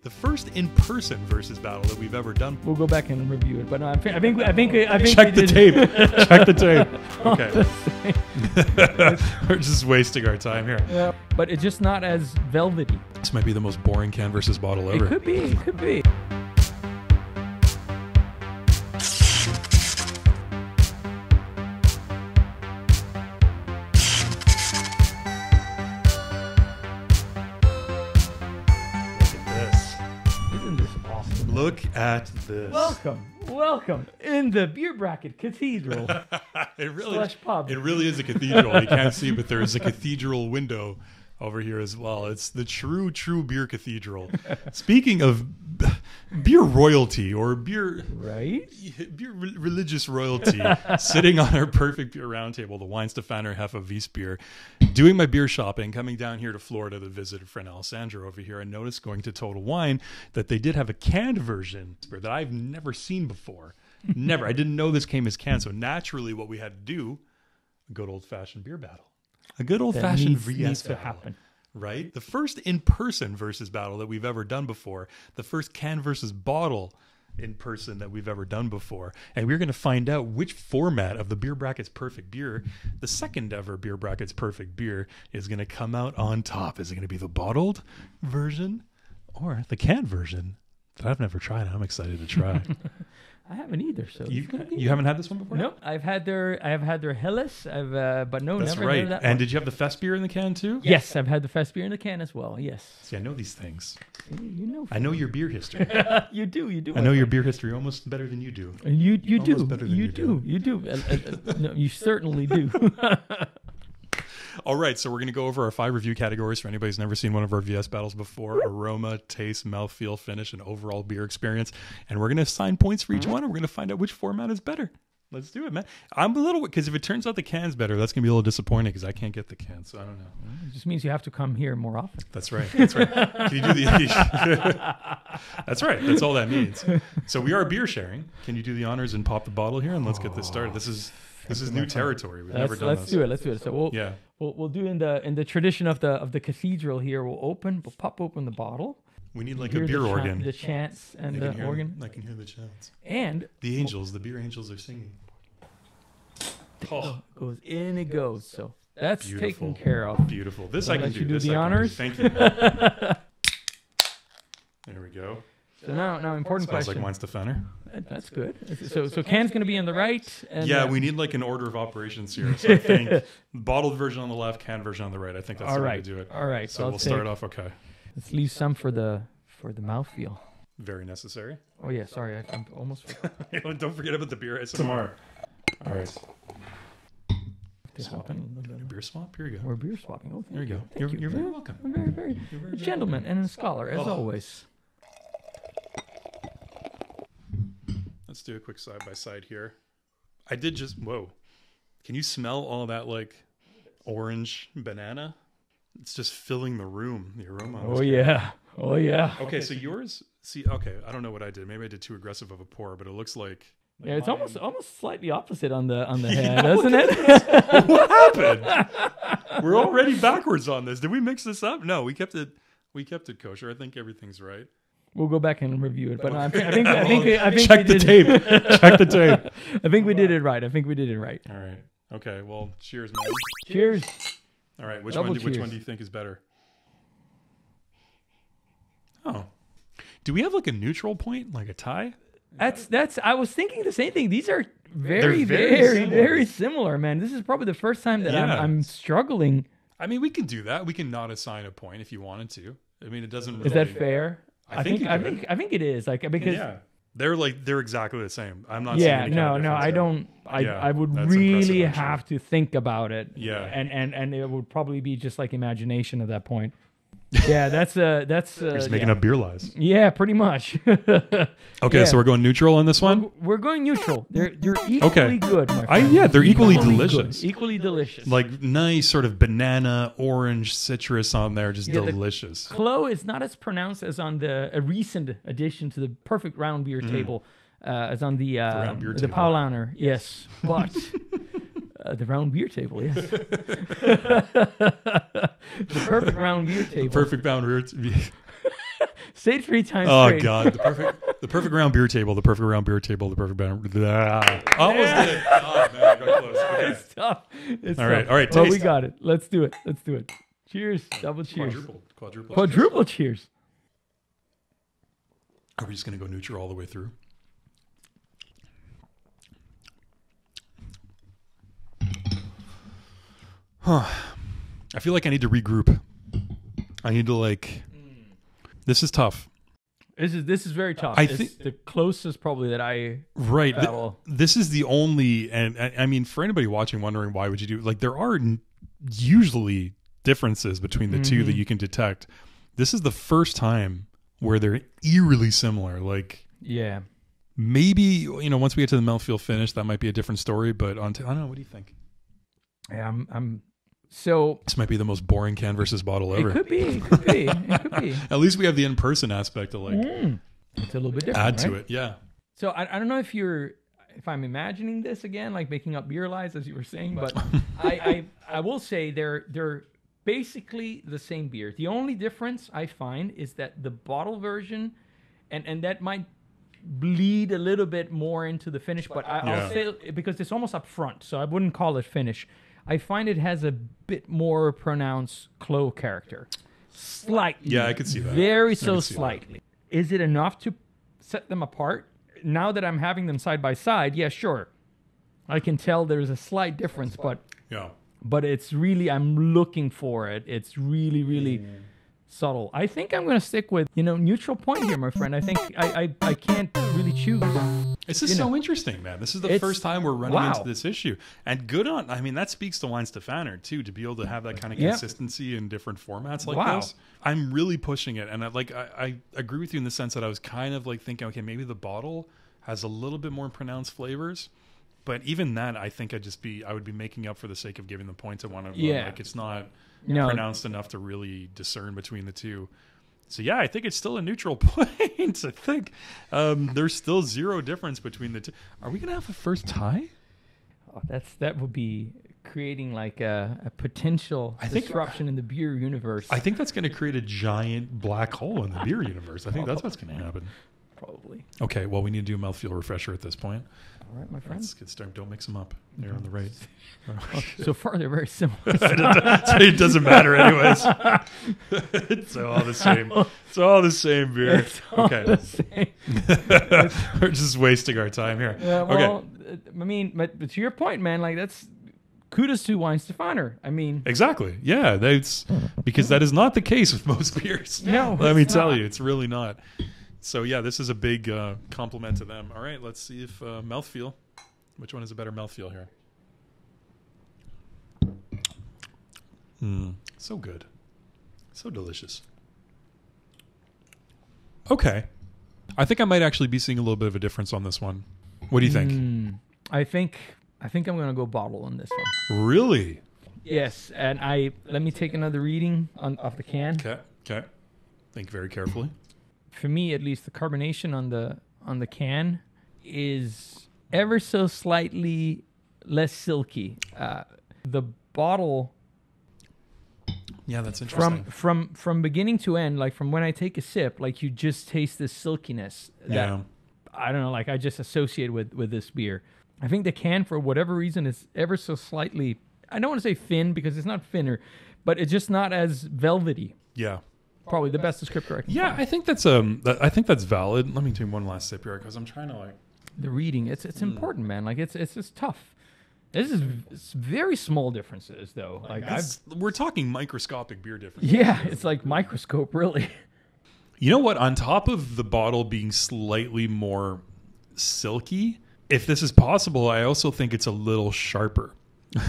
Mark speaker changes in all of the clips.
Speaker 1: The first in-person versus battle that we've ever done.
Speaker 2: We'll go back and review it, but no, I think
Speaker 1: Check the tape. Check the tape. Okay. We're just wasting our time here.
Speaker 2: Yeah, but it's just not as velvety.
Speaker 1: This might be the most boring can versus bottle ever.
Speaker 2: It could be. It could be.
Speaker 1: Look at this.
Speaker 2: Welcome in the beer bracket cathedral.
Speaker 1: It really is a cathedral. You can't see, but there is a cathedral window over here as well. It's the true beer cathedral. Speaking of beer royalty or beer religious royalty, sitting on our perfect beer roundtable, the Weihenstephaner Hefeweissbier, doing my beer shopping, coming down here to Florida to visit a friend Alessandro over here, and noticed going to Total Wine that they did have a canned version that I've never seen before. Never. I didn't know this came as canned. So naturally what we had to do, a good old-fashioned beer battle. A good old-fashioned VS battle,
Speaker 2: happen.
Speaker 1: Right? The first in-person versus battle that we've ever done before. The first can versus bottle in person that we've ever done before. And we're going to find out which format of the Beer Brackets Perfect Beer, the second ever Beer Brackets Perfect Beer, is going to come out on top. Is it going to be the bottled version or the canned version that I've never tried? I'm excited to try.
Speaker 2: I haven't either. So
Speaker 1: you haven't had this one before?
Speaker 2: Nope. I've had their Helles. But no,
Speaker 1: that's
Speaker 2: never
Speaker 1: right.
Speaker 2: had that
Speaker 1: And
Speaker 2: one.
Speaker 1: did you have the Fest beer in the can too?
Speaker 2: Yes, I've had the Fest beer in the can as well. Yes.
Speaker 1: See, I know these things.
Speaker 2: You know.
Speaker 1: I know your beer history.
Speaker 2: You do.
Speaker 1: I know your beer history almost better than you do.
Speaker 2: You do.
Speaker 1: Better than you do.
Speaker 2: You do. No, you certainly do.
Speaker 1: All right, so we're going to go over our 5 review categories for anybody who's never seen one of our VS battles before: aroma, taste, mouthfeel, finish, and overall beer experience. And we're going to assign points for each one, and we're going to find out which format is better. Let's do it, man. I'm a little, because if it turns out the can's better, that's going to be a little disappointing because I can't get the can, so I don't know.
Speaker 2: It just means you have to come here more often.
Speaker 1: That's right. That's right. Can you do the? That's right. That's all that means. So we are beer sharing. Can you do the honors and pop the bottle here, and let's get this started. This is new territory. We've never done this.
Speaker 2: Let's do it. So we'll do in the tradition of the cathedral here. We'll pop open the bottle.
Speaker 1: We need like a beer organ.
Speaker 2: The chants and the organ.
Speaker 1: I can hear the chants.
Speaker 2: And
Speaker 1: the angels, the beer angels are singing.
Speaker 2: Oh, goes in, it goes. So that's
Speaker 1: beautiful.
Speaker 2: taken care of.
Speaker 1: Beautiful. This
Speaker 2: So
Speaker 1: I can do.
Speaker 2: You do
Speaker 1: this
Speaker 2: the honors.
Speaker 1: Thank you. There we go.
Speaker 2: So now important
Speaker 1: Smells
Speaker 2: question.
Speaker 1: like Weihenstephaner.
Speaker 2: That's good. So can's going to be on the right. And,
Speaker 1: yeah, we need like an order of operations here. So I think bottled version on the left, canned version on the right. I think that's the way to do it.
Speaker 2: All right.
Speaker 1: So we'll start off. Okay.
Speaker 2: Let's leave some for the mouthfeel.
Speaker 1: Very necessary.
Speaker 2: Oh yeah, sorry, I'm almost forgot.
Speaker 1: Don't forget about the beer ASMR. All right. Beer swap. Here you go.
Speaker 2: We're beer swapping. Oh,
Speaker 1: there you go. You're very welcome.
Speaker 2: I'm very a gentleman and a scholar as always.
Speaker 1: Let's do a quick side by side here. I did just whoa. Can you smell all that like orange banana? It's just filling the room. The aroma.
Speaker 2: Oh yeah. Oh yeah.
Speaker 1: Okay, so yours. See, okay, I don't know what I did. Maybe I did too aggressive of a pour, but it looks like.
Speaker 2: Yeah, it's almost slightly opposite on the head, doesn't it?
Speaker 1: What happened? We're already backwards on this. Did we mix this up? No, we kept it kosher. I think everything's right.
Speaker 2: We'll go back and review it, but I think
Speaker 1: check the tape. Check the tape.
Speaker 2: I think we did it right.
Speaker 1: All right. Okay. Well, cheers, man.
Speaker 2: Cheers.
Speaker 1: All right. Which one do you think is better? Oh, do we have like a neutral point, like a tie?
Speaker 2: That's. I was thinking the same thing. These are very similar, man. This is probably the first time that I'm struggling.
Speaker 1: I mean, we can do that. We can not assign a point if you wanted to. I mean, it doesn't. Really,
Speaker 2: is that fair?
Speaker 1: I think
Speaker 2: it is. Like because
Speaker 1: they're exactly the same. I'm not.
Speaker 2: Yeah. No. I don't. I would really have to think about it.
Speaker 1: Yeah.
Speaker 2: And it would probably be just like imagination at that point. Yeah, that's
Speaker 1: just making up beer lies.
Speaker 2: Yeah, pretty much.
Speaker 1: Okay, so we're going neutral on this one.
Speaker 2: We're going neutral. They're equally good. My friend.
Speaker 1: They're equally delicious.
Speaker 2: Good. Equally delicious.
Speaker 1: Like nice sort of banana, orange, citrus on there, just delicious.
Speaker 2: Clo is not as pronounced as on a recent addition to the perfect round beer table, as on the Paulaner. Yes, but. The round beer table, yes. The perfect round beer table.
Speaker 1: Perfect round beer.
Speaker 2: Say it 3 times
Speaker 1: Oh
Speaker 2: straight.
Speaker 1: God, the perfect round beer table, the perfect round beer table, the perfect round. Almost did it. Oh man, I got close. Okay.
Speaker 2: It's tough. It's
Speaker 1: All right,
Speaker 2: tough.
Speaker 1: all right.
Speaker 2: Well,
Speaker 1: Taste.
Speaker 2: we got it. Let's do it. Let's do it. Cheers. Double cheers.
Speaker 1: Quadruple.
Speaker 2: Cheers.
Speaker 1: Are we just gonna go neutral all the way through? Huh. I feel like I need to regroup. I need to like. This is tough.
Speaker 2: This is very tough.
Speaker 1: I
Speaker 2: It's
Speaker 1: think
Speaker 2: the closest probably that I
Speaker 1: right.
Speaker 2: battle.
Speaker 1: This is the only, and I mean, for anybody watching, wondering why would you do like there are usually differences between the two that you can detect. This is the first time where they're eerily similar. Like
Speaker 2: Yeah.
Speaker 1: maybe once we get to the mouthfeel finish, that might be a different story. But I don't know. What do you think?
Speaker 2: Yeah, so
Speaker 1: This might be the most boring can versus bottle ever.
Speaker 2: it could be. It could be. It could be.
Speaker 1: At least we have the in-person aspect to like
Speaker 2: It's a little bit different.
Speaker 1: add to
Speaker 2: right?
Speaker 1: it. Yeah.
Speaker 2: So I don't know if I'm imagining this again, like making up beer lies as you were saying, but I will say they're basically the same beer. The only difference I find is that the bottle version, and that might bleed a little bit more into the finish, but I'll say because it's almost up front, so I wouldn't call it finish. I find it has a bit more pronounced clove character. Slightly.
Speaker 1: Yeah, I could see that.
Speaker 2: Very so slightly. Is it enough to set them apart? Now that I'm having them side by side, yeah, sure. I can tell there's a slight difference, but it's really, I'm looking for it. It's really, really subtle. I think I'm going to stick with, neutral point here, my friend. I think I can't really choose.
Speaker 1: This is so interesting, man. This is the first time we're running into this issue. And that speaks to Weihenstephaner too, to be able to have that kind of consistency in different formats like this. I'm really pushing it. And I agree with you in the sense that I was kind of like thinking, okay, maybe the bottle has a little bit more pronounced flavors. But even that, I think I would be making up for the sake of giving the points at one of them. Like it's not pronounced enough to really discern between the two. So yeah, I think it's still a neutral point. I think there's still zero difference between the two. Are we gonna have a first tie?
Speaker 2: Oh, that would be creating like a potential disruption in the beer universe.
Speaker 1: I think that's gonna create a giant black hole in the beer universe. I think that's what's gonna happen.
Speaker 2: Probably.
Speaker 1: Okay, well, we need to do a mouthfeel refresher at this point.
Speaker 2: All right, my friend.
Speaker 1: Let's get started. Don't mix them up. They're on the right.
Speaker 2: So far, they're very similar.
Speaker 1: So it doesn't matter anyways. It's all the same. It's all the same beer.
Speaker 2: It's all the same.
Speaker 1: We're just wasting our time here.
Speaker 2: Well, I mean, but to your point, man, like that's kudos to Weihenstephaner. I mean,
Speaker 1: exactly. Yeah, that's because that is not the case with most beers.
Speaker 2: No,
Speaker 1: let me tell you, it's really not. So yeah, this is a big compliment to them. All right, let's see if mouthfeel. Which one is a better mouthfeel here? So good. So delicious. Okay. I think I might actually be seeing a little bit of a difference on this one. What do you think?
Speaker 2: I think I'm going to go bottle on this one.
Speaker 1: Really?
Speaker 2: Yes, and let me take another reading of the can.
Speaker 1: Okay. Think very carefully.
Speaker 2: For me, at least, the carbonation on the can is ever so slightly less silky. The bottle,
Speaker 1: yeah, that's interesting.
Speaker 2: From beginning to end, like from when I take a sip, like you just taste this silkiness that I don't know, like I just associate with this beer. I think the can, for whatever reason, is ever so slightly, I don't want to say thin because it's not thinner, but it's just not as velvety.
Speaker 1: Yeah.
Speaker 2: Probably the best descriptor I can find.
Speaker 1: I think that's valid. Let me take one last sip here because I'm trying to like
Speaker 2: the reading. It's important, man. Like it's just tough. It's very small differences though. Like
Speaker 1: we're talking microscopic beer differences.
Speaker 2: Yeah, it's like microscope, really.
Speaker 1: You know what? On top of the bottle being slightly more silky, if this is possible, I also think it's a little sharper.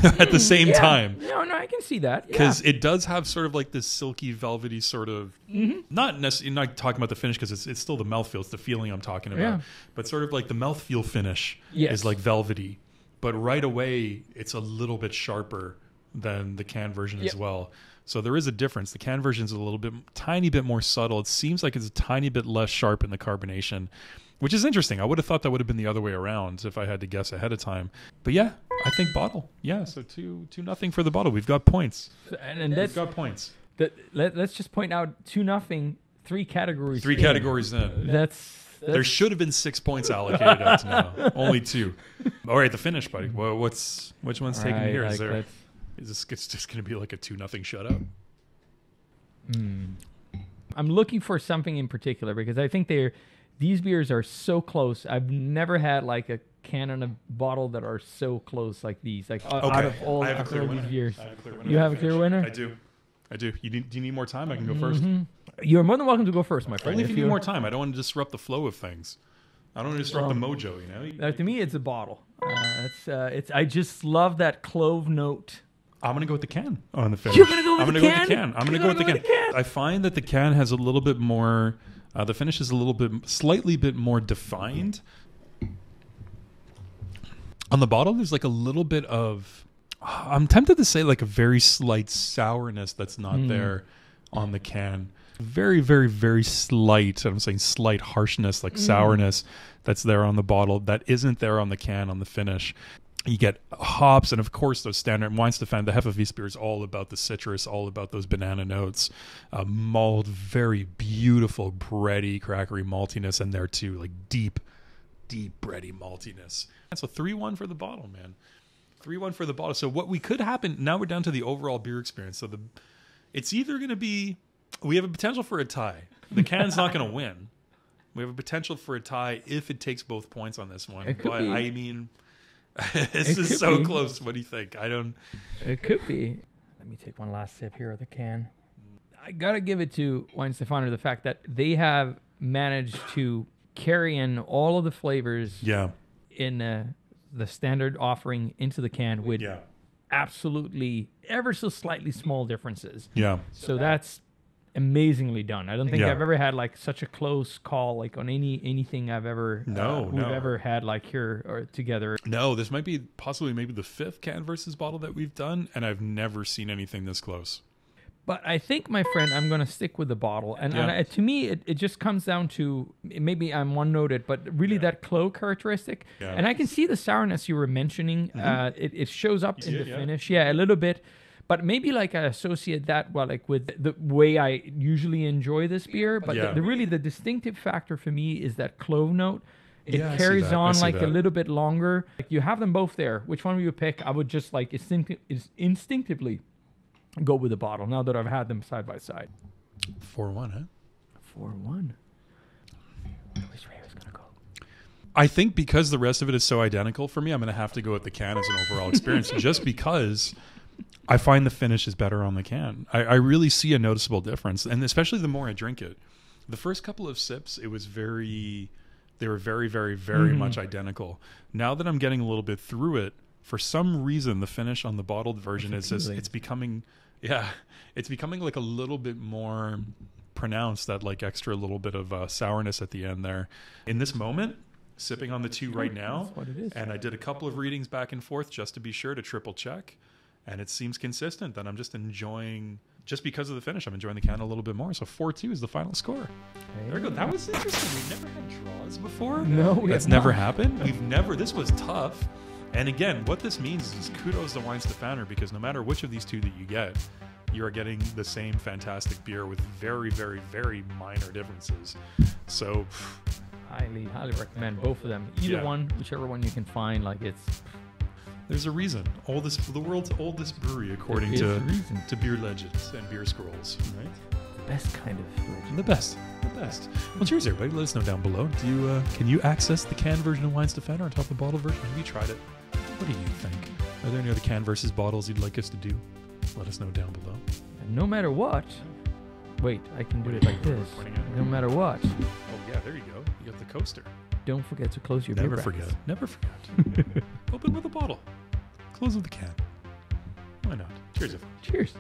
Speaker 1: At the same time.
Speaker 2: No, I can see that.
Speaker 1: Because it does have sort of like this silky, velvety sort of, not necessarily, not talking about the finish because it's still the mouthfeel, it's the feeling I'm talking about. But sort of like the mouthfeel finish is like velvety. But right away, it's a little bit sharper than the can version as well. So there is a difference. The can version is a tiny bit more subtle. It seems like it's a tiny bit less sharp in the carbonation, which is interesting. I would have thought that would have been the other way around if I had to guess ahead of time. But yeah, I think bottle. Yeah, so 2-0 for the bottle. We've got points.
Speaker 2: And we've
Speaker 1: got points.
Speaker 2: Let's just point out 2-0 3 categories.
Speaker 1: 3 categories in.
Speaker 2: That's
Speaker 1: There should have been 6 points allocated up to now. Only 2. All right, the finish, buddy. Well, which one's taking
Speaker 2: Right,
Speaker 1: here?
Speaker 2: like
Speaker 1: Is this it's just going to be like a 2-0 shutout?
Speaker 2: I'm looking for something in particular because I think these beers are so close. I've never had like a can and a bottle that are so close like these. Like out of all
Speaker 1: I have a clear
Speaker 2: these
Speaker 1: winner.
Speaker 2: beers.
Speaker 1: I have a clear winner.
Speaker 2: You have a clear winner?
Speaker 1: I do. Do you need more time? I can go first.
Speaker 2: You're more than welcome to go first, my friend.
Speaker 1: Only if you need more time. I don't want to disrupt the flow of things. I don't want to disrupt the mojo, you know?
Speaker 2: To me, it's a bottle. I just love that clove note.
Speaker 1: I'm going to go with the can on the finish.
Speaker 2: You're going to go with
Speaker 1: I'm
Speaker 2: the
Speaker 1: gonna
Speaker 2: can?
Speaker 1: go with the can. I'm going to go with the can. I find that the can has a little bit more, the finish is a little bit, slightly bit more defined. On the bottle, there's like a little bit of, I'm tempted to say like a very slight sourness that's not there on the can. Very, very, very slight, I'm saying slight harshness, like sourness that's there on the bottle that isn't there on the can on the finish. You get hops, and of course those standard Weihenstephaner, the Hefeweissbier is all about the citrus, all about those banana notes. Malt, very beautiful, bready, crackery maltiness in there too, like deep bready maltiness. And so 3-1 for the bottle, man. 3-1 for the bottle. So what we could happen, now we're down to the overall beer experience. So it's either going to be, we have a potential for a tie. The can's not going to win. We have a potential for a tie if it takes both points on this one. But be. I mean, this is so close. What do you think?
Speaker 2: It could be. Let me take one last sip here of the can. I got to give it to Weihenstephaner, the fact that they have managed to carry in all of the flavors in the standard offering into the can with absolutely ever so slightly small differences.
Speaker 1: Yeah.
Speaker 2: So that's amazingly done. I don't think I've ever had like such a close call like on anything I've ever we've ever had like here or together.
Speaker 1: No, this might be possibly maybe the 5th can versus bottle that we've done, and I've never seen anything this close.
Speaker 2: But I think, my friend, I'm going to stick with the bottle. And to me, it just comes down to, maybe I'm one-noted, but really that clove characteristic. Yeah. And I can see the sourness you were mentioning. It shows up in the finish. Yeah, a little bit. But maybe like I associate that like with the way I usually enjoy this beer. But really the distinctive factor for me is that clove note. It carries on like a little bit longer. Like you have them both there. Which one will you pick? I would just like instinctively go with the bottle now that I've had them side by side.
Speaker 1: 4-1, huh?
Speaker 2: 4-1. Which way was gonna go?
Speaker 1: I think because the rest of it is so identical for me, I'm going to have to go with the can as an overall experience, just because I find the finish is better on the can. I really see a noticeable difference, and especially the more I drink it. The first couple of sips, they were very, very, very much identical. Now that I'm getting a little bit through it, for some reason, the finish on the bottled version is just, it's becoming like a little bit more pronounced, that like extra little bit of sourness at the end there. In this moment, sipping on the 2 right now,
Speaker 2: that's what it is.
Speaker 1: And I did a couple of readings back and forth just to be sure to triple check, and it seems consistent that I'm just enjoying, just because of the finish, I'm enjoying the can a little bit more. So 4-2 is the final score.
Speaker 2: Okay.
Speaker 1: There we go. That was interesting. We've never had draws before.
Speaker 2: No,
Speaker 1: that's never happened. This was tough. And again, what this means is kudos to Weihenstephaner, because no matter which of these 2 that you get, you are getting the same fantastic beer with very, very, very minor differences. So
Speaker 2: highly recommend both of them. Either one, whichever one you can find. Like
Speaker 1: there's a reason. The world's oldest brewery, according to beer legends and beer scrolls, right?
Speaker 2: The best kind of legend.
Speaker 1: The best. Well, cheers, everybody. Let us know down below. Can you access the can version of Weihenstephaner on top of the bottle version? Have you tried it? What do you think? Are there any other can versus bottles you'd like us to do? Let us know down below.
Speaker 2: And no matter what, wait, I can do it like this. No matter what.
Speaker 1: Oh yeah, there you go. You got the coaster.
Speaker 2: Don't forget to close your beer brackets.
Speaker 1: Never forget. Open with a bottle. Close with a can. Why not? Cheers, everyone.
Speaker 2: Cheers.